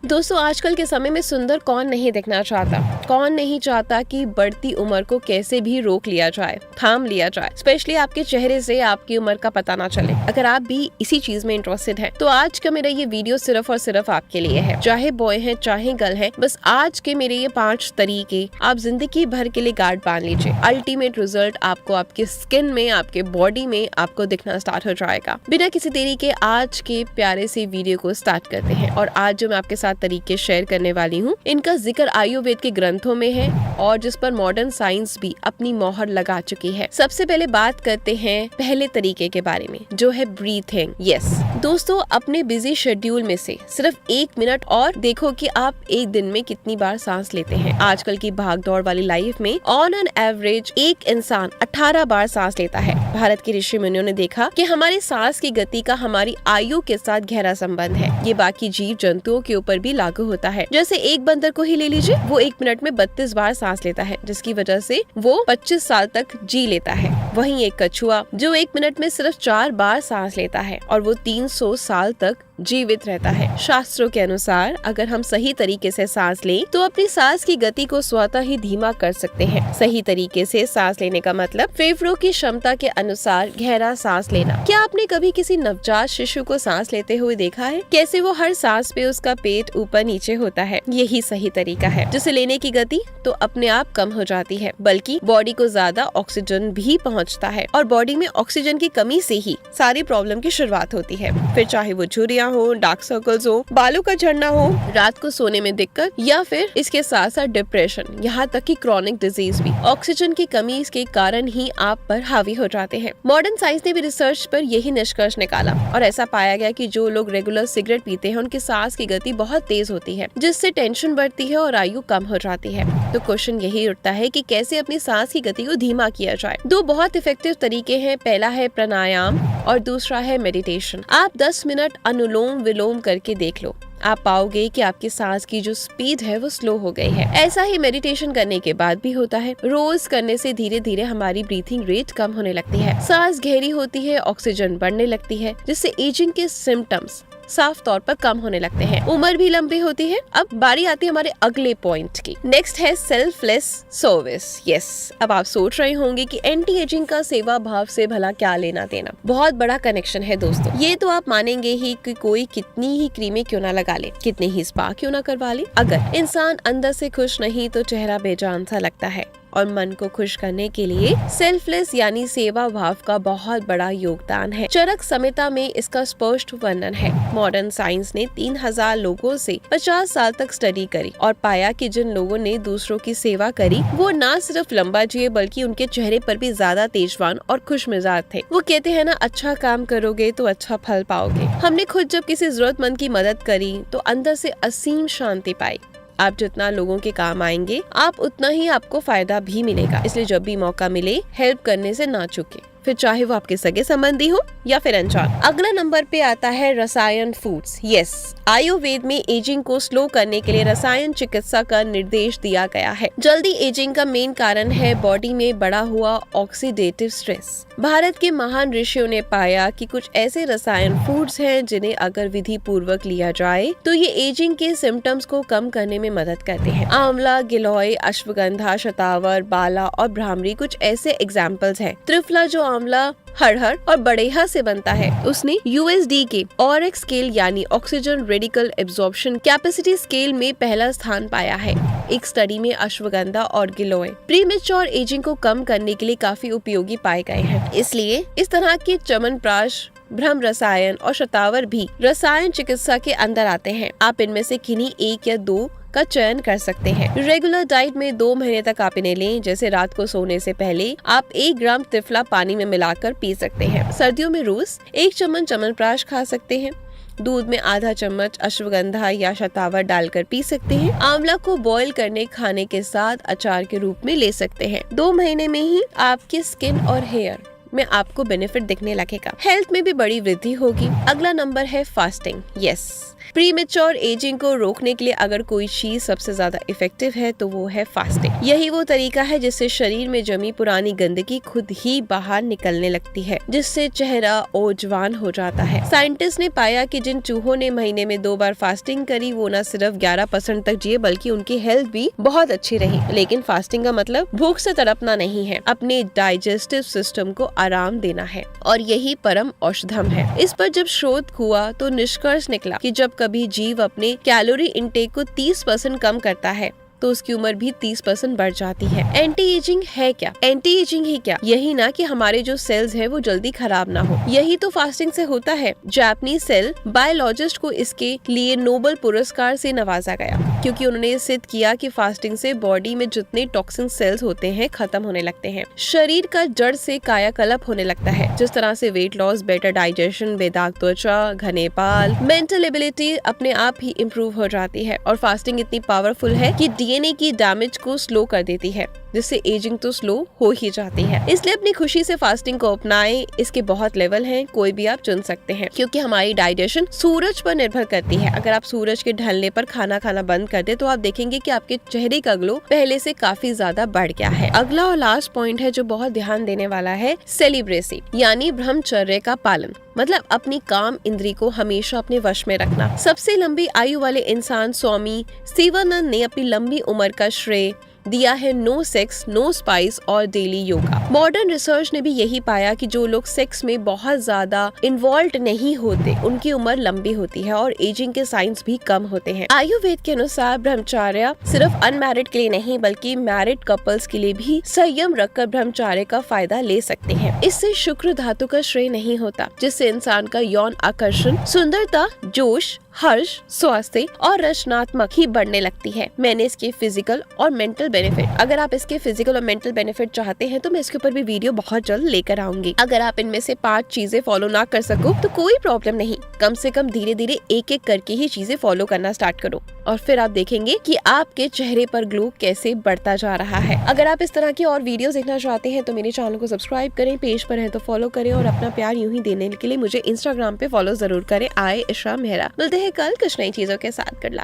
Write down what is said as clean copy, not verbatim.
दोस्तों, आजकल के समय में सुंदर कौन नहीं दिखना चाहता। कौन नहीं चाहता कि बढ़ती उम्र को कैसे भी रोक लिया जाए, थाम लिया जाए। स्पेशली आपके चेहरे से आपकी उम्र का पता ना चले। अगर आप भी इसी चीज में इंटरेस्टेड हैं, तो आज का मेरा ये वीडियो सिर्फ और सिर्फ आपके लिए है। चाहे बॉय है चाहे गर्ल है, बस आज के मेरे ये 5 तरीके आप जिंदगी भर के लिए गार्ड बांध लीजिए। अल्टीमेट रिजल्ट आपको आपके स्किन में, आपके बॉडी में आपको दिखना स्टार्ट हो जाएगा। बिना किसी देरी के आज के प्यारे से वीडियो को स्टार्ट करते हैं। और आज जो मैं आपके साथ तरीके शेयर करने वाली हूँ, इनका जिक्र आयुर्वेद के ग्रंथों में है और जिस पर मॉडर्न साइंस भी अपनी मोहर लगा चुकी है। सबसे पहले बात करते हैं पहले तरीके के बारे में, जो है ब्रीथिंग। यस दोस्तों, अपने बिजी शेड्यूल में से सिर्फ 1 मिनट और देखो कि आप एक दिन में कितनी बार सांस लेते हैं। आजकल की भागदौड़ वाली लाइफ में ऑन एन एवरेज एक इंसान 18 बार सांस लेता है। भारत के ऋषि मुनियों ने देखा कि हमारी सांस की गति का हमारी आयु के साथ गहरा संबंध है। ये बाकी जीव जंतुओं के ऊपर भी लागू होता है। जैसे एक बंदर को ही ले लीजिए, वो 1 मिनट में 32 बार सांस लेता है, जिसकी वजह से वो 25 साल तक जी लेता है। वहीं एक कछुआ जो 1 मिनट में सिर्फ 4 बार सांस लेता है और वो 300 साल तक जीवित रहता है। शास्त्रों के अनुसार अगर हम सही तरीके से सांस लें तो अपनी सांस की गति को स्वतः ही धीमा कर सकते हैं। सही तरीके से सांस लेने का मतलब फेफड़ों की क्षमता के अनुसार गहरा सांस लेना। क्या आपने कभी किसी नवजात शिशु को सांस लेते हुए देखा है? कैसे वो हर सांस पे उसका पेट ऊपर नीचे होता है। यही सही तरीका है, जिसे लेने की गति तो अपने आप कम हो जाती है, बल्कि बॉडी को ज्यादा ऑक्सीजन भी पहुँचता है। और बॉडी में ऑक्सीजन की कमी से ही सारी प्रॉब्लम की शुरुआत होती है। फिर चाहे वो झुर्रियां हो, डार्क सर्कल्स हो, बालों का झड़ना हो, रात को सोने में दिक्कत, या फिर इसके साथ साथ डिप्रेशन, यहाँ तक कि क्रॉनिक डिजीज भी ऑक्सीजन की कमी के कारण ही आप पर हावी हो जाते हैं। मॉडर्न साइंस ने भी रिसर्च पर यही निष्कर्ष निकाला और ऐसा पाया गया कि जो लोग रेगुलर सिगरेट पीते हैं, उनकी सांस की गति बहुत तेज होती है, जिससे टेंशन बढ़ती है और आयु कम हो जाती है। तो क्वेश्चन यही उठता है कि कैसे अपनी सांस की गति को धीमा किया जाए। 2 बहुत इफेक्टिव तरीके हैं। पहला है प्राणायाम और दूसरा है मेडिटेशन। आप 10 मिनट अनुलोम विलोम करके देख लो, आप पाओगे कि आपकी सांस की जो स्पीड है वो स्लो हो गई है। ऐसा ही मेडिटेशन करने के बाद भी होता है। रोज करने से धीरे धीरे हमारी ब्रीथिंग रेट कम होने लगती है, सांस गहरी होती है, ऑक्सीजन बढ़ने लगती है, जिससे एजिंग के सिम्टम्स साफ तौर पर कम होने लगते हैं। उम्र भी लंबी होती है। अब बारी आती है हमारे अगले पॉइंट की। नेक्स्ट है सेल्फलेस सर्विस। यस, अब आप सोच रहे होंगे कि एंटी एजिंग का सेवा भाव से भला क्या लेना देना। बहुत बड़ा कनेक्शन है दोस्तों। ये तो आप मानेंगे ही कि कोई कितनी ही क्रीमें क्यों ना लगा ले, कितने ही स्पा क्यों ना करवा ले, अगर इंसान अंदर से खुश नहीं तो चेहरा बेजान सा लगता है। और मन को खुश करने के लिए सेल्फलेस यानी सेवा भाव का बहुत बड़ा योगदान है। चरक संहिता में इसका स्पष्ट वर्णन है। मॉडर्न साइंस ने 3000 लोगों से 50 साल तक स्टडी करी और पाया कि जिन लोगों ने दूसरों की सेवा करी, वो ना सिर्फ लंबा जिए बल्कि उनके चेहरे पर भी ज्यादा तेजवान और खुश मिजाज थे। वो कहते हैं ना, अच्छा काम करोगे तो अच्छा फल पाओगे। हमने खुद जब किसी जरूरतमंद की मदद करी तो अंदर से असीम शांति पाई। आप जितना लोगों के काम आएंगे, आप उतना ही आपको फायदा भी मिलेगा। इसलिए जब भी मौका मिले, हेल्प करने से ना चूके, फिर चाहे वो आपके सगे संबंधी हो या फिर अनजान। अगला नंबर पे आता है रसायन फूड्स। यस, आयुर्वेद में एजिंग को स्लो करने के लिए रसायन चिकित्सा का निर्देश दिया गया है। जल्दी एजिंग का मेन कारण है बॉडी में बढ़ा हुआ ऑक्सीडेटिव स्ट्रेस। भारत के महान ऋषियों ने पाया कि कुछ ऐसे रसायन फूड्स हैं जिन्हें अगर विधि पूर्वक लिया जाए तो ये एजिंग के सिम्टम्स को कम करने में मदद करते हैं। आंवला, गिलोय, अश्वगंधा, शतावर, बाला और भ्रामरी कुछ ऐसे एग्जाम्पल्स हैं। त्रिफला जो आंवला, हरहर और बड़ेहा से बनता है, उसने USD के ऑरेक्स स्केल यानी oxygen radical absorption capacity scale में पहला स्थान पाया है। एक स्टडी में अश्वगंधा और गिलोय प्रीमेच्योर एजिंग को कम करने के लिए काफी उपयोगी पाए गए हैं। इसलिए इस तरह के च्यवनप्राश, भ्रम रसायन और शतावर भी रसायन चिकित्सा के अंदर आते हैं। आप इनमें से किन्हीं 1 या 2 का चयन कर सकते हैं। रेगुलर डाइट में 2 महीने तक आप इन्हें लें। जैसे रात को सोने से पहले आप 1 ग्राम त्रिफला पानी में मिलाकर पी सकते हैं। सर्दियों में रोज 1 चम्मच च्यवनप्राश खा सकते हैं। दूध में आधा चम्मच अश्वगंधा या शतावर डालकर पी सकते हैं। आंवला को बॉईल करने खाने के साथ अचार के रूप में ले सकते हैं। 2 महीने में ही आपकी स्किन और हेयर में आपको बेनिफिट दिखने लगेगा। हेल्थ में भी बड़ी वृद्धि होगी। अगला नंबर है फास्टिंग। यस, प्रीमेच्योर एजिंग को रोकने के लिए अगर कोई चीज सबसे ज्यादा इफेक्टिव है तो वो है फास्टिंग। यही वो तरीका है जिससे शरीर में जमी पुरानी गंदगी खुद ही बाहर निकलने लगती है, जिससे चेहरा और जवान हो जाता है। साइंटिस्ट ने पाया कि जिन चूहों ने महीने में 2 बार फास्टिंग करी वो न सिर्फ 11% तक जिए बल्कि उनकी हेल्थ भी बहुत अच्छी रही। लेकिन फास्टिंग का मतलब भूख से तड़पना नहीं है, अपने डाइजेस्टिव सिस्टम को आराम देना है और यही परम औषधम है। इस पर जब शोध हुआ तो निष्कर्ष निकला कि जब कभी जीव अपने कैलोरी इंटेक को 30% कम करता है तो उसकी उम्र भी 30% बढ़ जाती है। एंटी एजिंग है क्या? एंटी एजिंग ही क्या, यही ना कि हमारे जो सेल्स है वो जल्दी खराब ना हो, यही तो फास्टिंग से होता है। जापानीज सेल बायोलॉजिस्ट को इसके लिए नोबेल पुरस्कार से नवाजा गया क्योंकि उन्होंने सिद्ध किया कि फास्टिंग से बॉडी में जितने टॉक्सिन सेल्स होते हैं खत्म होने लगते हैं। शरीर का जड़ से कायाकल्प होने लगता है। जिस तरह से वेट लॉस, बेटर डाइजेशन, बेदाग त्वचा, घने बाल, मेंटल एबिलिटी अपने आप ही इम्प्रूव हो जाती है। और फास्टिंग इतनी पावरफुल है कि डीएनए की डैमेज को स्लो कर देती है, जिससे एजिंग तो स्लो हो ही जाती है। इसलिए अपनी खुशी से फास्टिंग को अपनाएं। इसके बहुत लेवल हैं, कोई भी आप चुन सकते हैं क्योंकि हमारी डाइजेशन सूरज पर निर्भर करती है। अगर आप सूरज के ढलने पर खाना खाना बंद कर दे तो आप देखेंगे कि आपके चेहरे का ग्लो पहले से काफी ज्यादा बढ़ गया है। अगला और लास्ट पॉइंट है जो बहुत ध्यान देने वाला है, सेलिब्रेसी यानी ब्रह्मचर्य का पालन। मतलब अपनी काम इंद्री को हमेशा अपने वश में रखना। सबसे लंबी आयु वाले इंसान स्वामी शिवानंद ने अपनी लंबी उम्र का श्रेय दिया है नो सेक्स, नो स्पाइस और डेली योगा। मॉडर्न रिसर्च ने भी यही पाया कि जो लोग सेक्स में बहुत ज्यादा इन्वॉल्व नहीं होते उनकी उम्र लंबी होती है और एजिंग के साइंस भी कम होते हैं। आयुर्वेद के अनुसार ब्रह्मचर्य सिर्फ अनमैरिड के लिए नहीं बल्कि मैरिड कपल्स के लिए भी संयम रखकर ब्रह्मचर्य का फायदा ले सकते हैं। इससे शुक्र धातु का श्रेय नहीं होता, जिससे इंसान का यौन आकर्षण, सुंदरता, जोश, हर्ष, स्वास्थ्य और रचनात्मक ही बढ़ने लगती है। मैंने इसके फिजिकल और मेंटल बेनिफिट, अगर आप इसके फिजिकल और मेंटल बेनिफिट चाहते हैं तो मैं इसके ऊपर भी वीडियो बहुत जल्द लेकर आऊंगी। अगर आप इनमें से 5 चीजें फॉलो ना कर सको तो कोई प्रॉब्लम नहीं, कम से कम धीरे धीरे एक एक करके ही चीजें फॉलो करना स्टार्ट करो और फिर आप देखेंगे कि आपके चेहरे पर ग्लो कैसे बढ़ता जा रहा है। अगर आप इस तरह की और वीडियोस देखना चाहते हैं तो मेरे चैनल को सब्सक्राइब करें, पेज पर है तो फॉलो करें और अपना प्यार यूं ही देने के लिए मुझे इंस्टाग्राम पे फॉलो जरूर करें, आए इशरा मेहरा। मिलते हैं कल कुछ नई चीजों के साथ। Good luck.